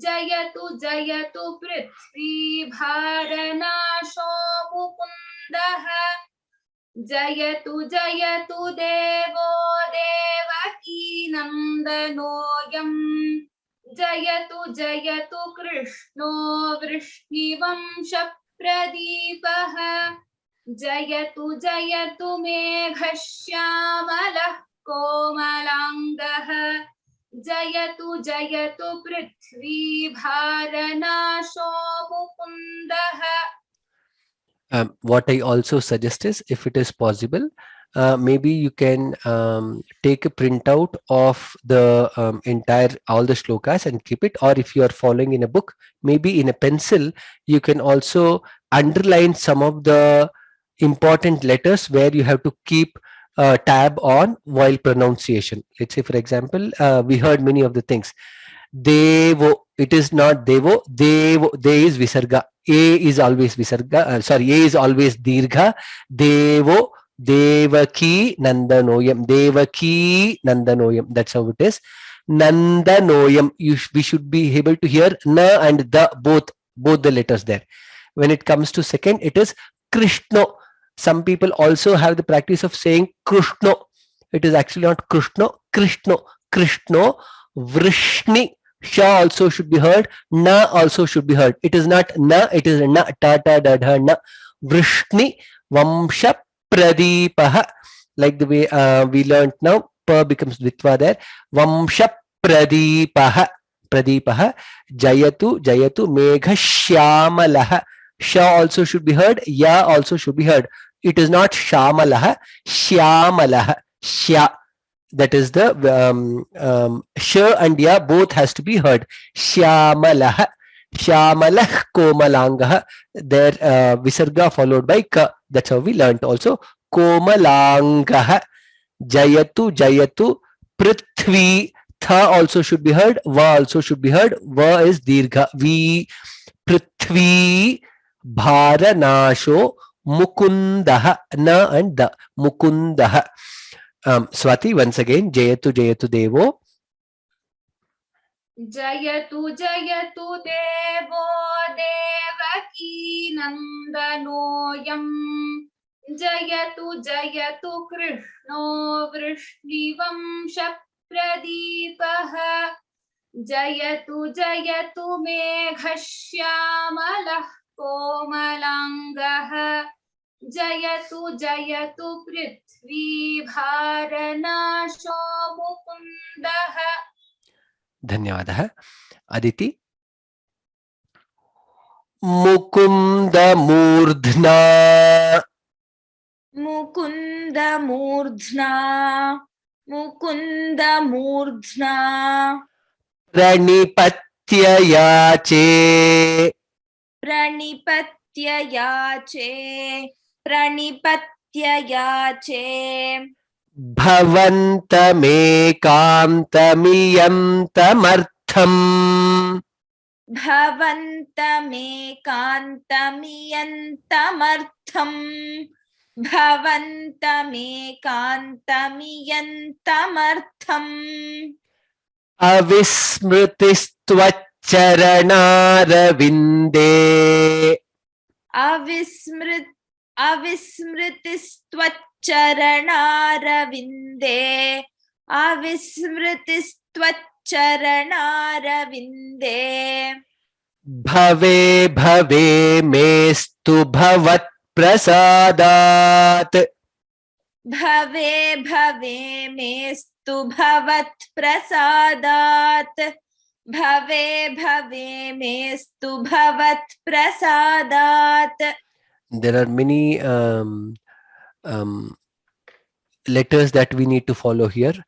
जयतु जयतु पृथ्वी भारनाशो मुकुन्दः जयतु जयतु देवो देवकी नन्दनोऽयम् जयतु जयतु कृष्णो वृष्णिवंशप्रदीपः जयतु जयतु मेघश्यामलः कोमलाङ्गः जयतु जयतु पृथ्वी भारनाशो मुकुन्दः.
What I also suggest is, if it is possible, maybe you can take a printout of the entire all the shlokas and keep it, or if you are following in a book, maybe in a pencil you can also underline some of the important letters where you have to keep tab on while pronunciation. Let's say, for example, we heard many of the things. Devo, it is not Devo. Devo, De is Visarga. A is always Visarga. Sorry, A is always Dirgha. Devo, Devaki Nandanoyam. Devaki Nandanoyam. That's how it is. Nandanoyam. We should be able to hear Na and the, both the letters there. When it comes to second, it is Krishno. Some people also have the practice of saying Krishno. It is actually not Krishno. Krishno. Krishno. Vrishni. Sha also should be heard. Na also should be heard. It is not na, it is na. Ta ta da dha na. Vrishni vamsha pradipaha. Like the way we learned now, pa becomes ditva there. Vamsha pradipaha. Pradipaha. Jayatu jayatu megha shyamalaha. Sha also should be heard. Ya also should be heard. It is not shamalaha. Shyamalaha. Shya. That is the sh and ya both has to be heard. Shyamalah. Syamalah komalangah. There visarga followed by ka. That's how we learnt also. Komalangah. Jayatu jayatu prithvi. Tha also should be heard. Va also should be heard. Va is dirgha. Vi prithvi bharanasho mukundah. Na and da. Mukundah. Swati, once again, Jayatu Jayatu Devo.
Jayatu Jayatu Devo Devaki Nandanoyam Jayatu Jayatu Krishno Vrishniwamshapradipaha Jayatu Jayatu Meghashyamalah Komalangaha Jayatu Jayatu Prithvi Bharanasho Mukundaha.
Dhanyavadah. Aditi. Mukunda Murdhna.
Mukunda Murdhna. Mukunda Murdhna.
Pranipatya Yache.
Pranipatya Yache. Pranipatya Yache.
Bhavantamekantamiyam.
Bhavantamekantamiyam. Bhavantamekantamiyam.
Avismritistvacharanarvinde.
Avismritistvacharanarvinde. Avismritistvacharanarvinde.
Bhave bhave mestu bhavat prasadat.
भवे भवे मेस्तु भवत् प्रसादात् भवे भवे मेस्तु भवत् प्रसादात्.
There are many letters that we need to follow here.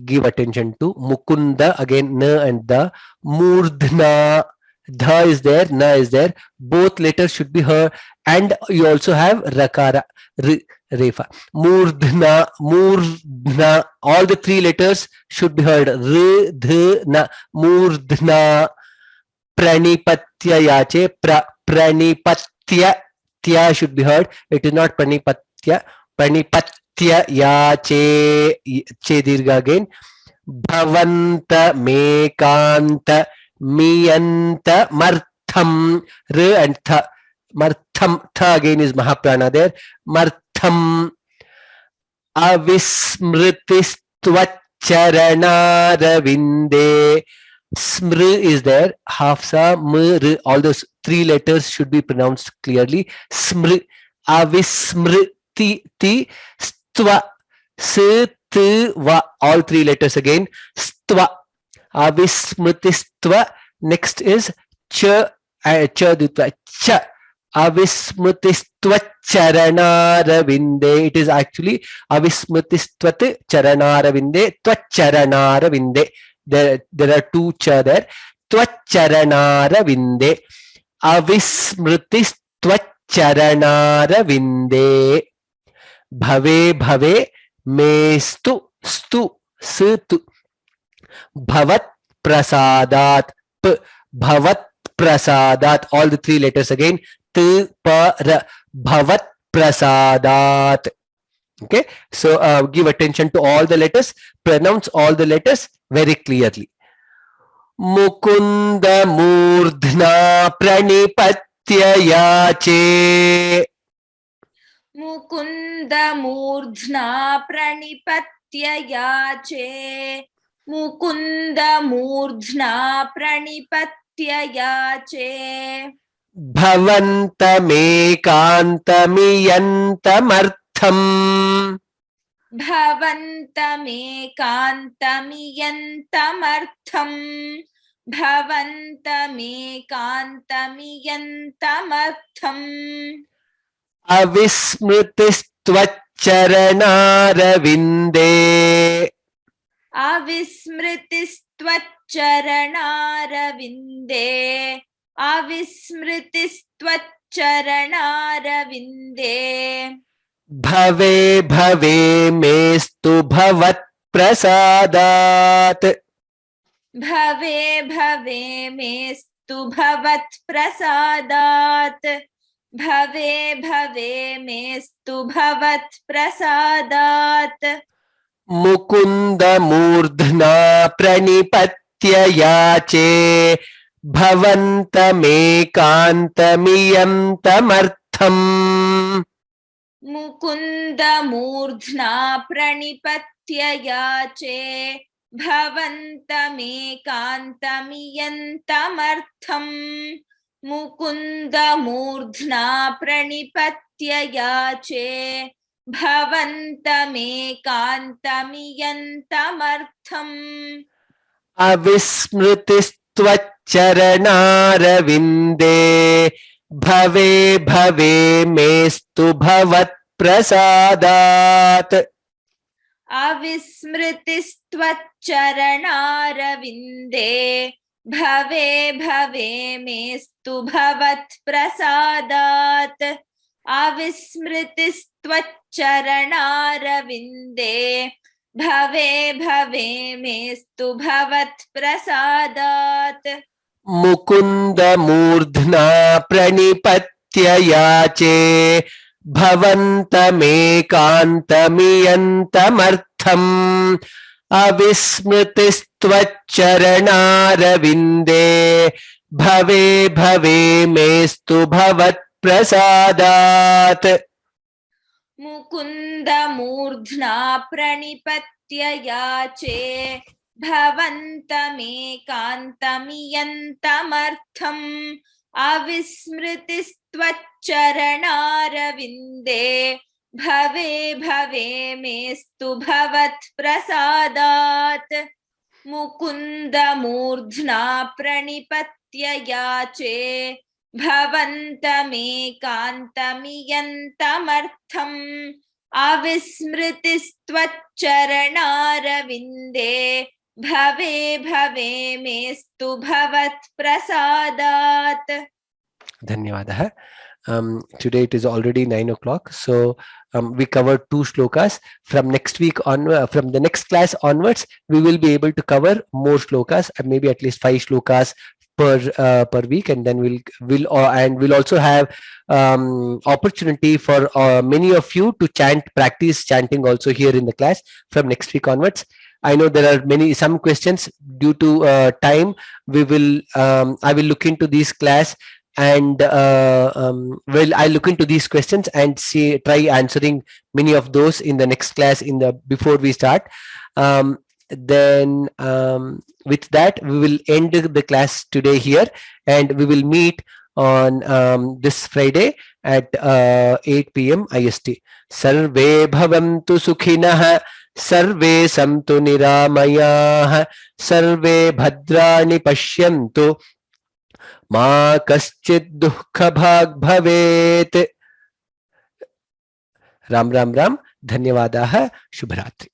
Give attention to Mukunda, again na and the. Murdhna, dha is there, na is there. Both letters should be heard, and you also have rakara, refa. Murdhna, murdhna, all the three letters should be heard. Rdhna, murdhna. Pranipatya yache, pranipatya, tya should be heard. It is not pranipatya. Pranipatya yache, che dirgha again. Bhavanta mekanta miyanta martham, r and tha. Martham, tha again is mahaprana there. Martham avismritistvaccharanadavinde. Smr is there, half sa, mr, all those three letters should be pronounced clearly. Smr, avismriti, ti, stva, va, all three letters again. Stva, avismritistva. Next is cha, ditva, cha. Avismrtistvaccharanadavinde. It is actually avismrtistvat charanadavinde, tvacharanadavinde. There are two cha there. Tvacharanadavinde. Avismrtistvacharanadavinde. Bhave bhave mestu stu situ. Bhavat prasadat, p, bhavat prasadat, all the three letters again. T, pa, ra, bhavat prasadat. Okay, so give attention to all the letters, pronounce all the letters very clearly. Mukunda murdhna pranipatya yache.
Mukunda murdhna pranipatya yache. Mukunda murdhna pranipatya yache.
Bhavantamekantamyantamartham.
Bhavantamekantamyantamartham. Bhavantamekantamyantamartham.
Avismrtistvaccharanadavinde.
Avismrtistvaccharanadavinde. Avismrtistvaccharanadavinde.
Bhave bhave mestu bhavat prasadat.
Bhave bhave mestu bhavat prasadat. Bhave bhave mestu bhavat prasadat.
Mukunda murdhna pranipatya yache. Bhavantamekantamyantamartham.
Mukunda murdhna pranipatya yache. Bhavantamekantamyantamartham. Mukunda murdhna pranipatya yache. Bhavantamekantamyantamartham.
Avismrtistvaccharanadavinde. Bhave bhave mestu bhavat prasadat.
Avismrtistvaccharanadavinde. Bhave bhave mestu bhavat prasadat. Avismrtistvaccharanadavinde. Bhave bhave mestu bhavat prasadat.
Mukunda murdhna pranipatya yache. Bhavantamekantamyantamartham. Avismrtistvaccharanadavinde. Bhave bhave mestu bhavat prasadat.
Mukunda murdhna pranipatya yache. Bhavantamekantamyantamartham. अविस्मृतिस्त्वच्चरणारविन्दे भवे भवे मेस्तु भवत्प्रसादात् मुकुन्द मूर्ध्ना प्रणिपत्य याचे भवन्तमेकान्तमियन्तमर्थम् अविस्मृतिस्त्वच्चरणारविन्दे भवे भवे मेस्तु भवत्प्रसादात्.
Dhanyavadah. Today it is already 9 o'clock, so we covered 2 shlokas. From next week on, from the next class onwards, we will be able to cover more shlokas, maybe at least 5 shlokas per week, and then we'll also have opportunity for many of you to practice chanting also here in the class from next week onwards. I know there are some questions. Due to time, I will look into this class, and I'll look into these questions and try answering many of those in the next class before we start. Then with that, we will end the class today here, and we will meet on this Friday at 8 p.m. IST. Sarve bhavantu sukhinah, sarve santu niramayah, sarve bhadrani pashyantu, ma kaschid dukkha bhag bhavet. Ram Ram Ram. Dhanyavadah. Shubhratri.